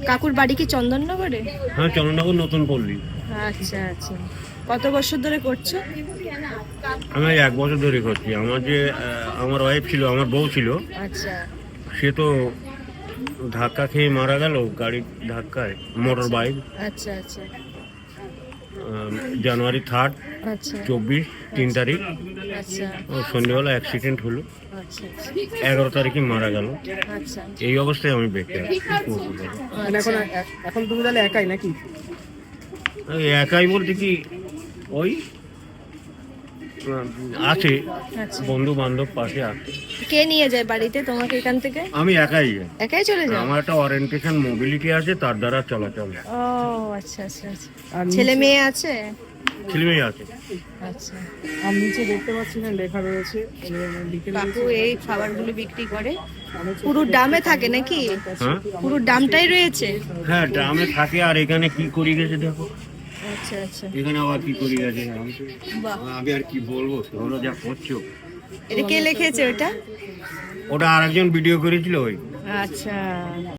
কাকুর বাড়ি কি চন্দননগরে? হ্যাঁ, চন্দননগর নতুন পল্লী। আচ্ছা আচ্ছা, কত বছর ধরে করছো? আমি 1 বছর ধরে করছি। আমার ওয়াইফ ছিল, আমার বউ ছিল, আচ্ছা সে তো ধাক্কা খেয়ে মারা গেল গাড়ির ধাক্কায়, মোটর বাইক। আচ্ছা আচ্ছা জানুয়ারি 3, আচ্ছা 3 তারিখ আচ্ছা সন্ধ্যেবেলা অ্যাক্সিডেন্ট হলো। আচ্ছা 11 তারিখে মারা গেল। আচ্ছা এই অবস্থায় আমি বেঁচে আছি। কি করবো বলো? আচ্ছা। এখন তুমি তাহলে একাই নাকি? এই একাই বলতে কি, ওই আছে আচ্ছা, বন্ধু বান্ধব পাশে আছে। কে নিয়ে যায় বাড়িতে তোমাকে এখান থেকে? আমি একাই যাই। একাই চলে যাও? আমার একটা ওরিয়েন্টেশন মোবিলিটি আছে, তার দ্বারা চলাচল। ও আচ্ছা আচ্ছা আচ্ছা। আর ছেলে মেয়ে আছে? ছেলে মেয়ে আছে। আচ্ছা। আর নিচে দেখতে পাচ্ছি না লেখা রয়েছে কাকু এই খাবারগুলো বিক্রি করে? পুরো ডামে থাকে নাকি? হ্যাঁ পুরো ডামটাই রয়েছে? হ্যাঁ, ড্রামে থাকে। আর এখানে কি করি গেছে দেখো, আচ্ছা আচ্ছা, এখানে আবার কি করি গেছে। বাহ। আমি আর কি বলবো, তোমরা যা করছো। এটা কে লিখেছে ওটা? ওটা আরেকজন ভিডিও করেছিল ওই। আচ্ছা।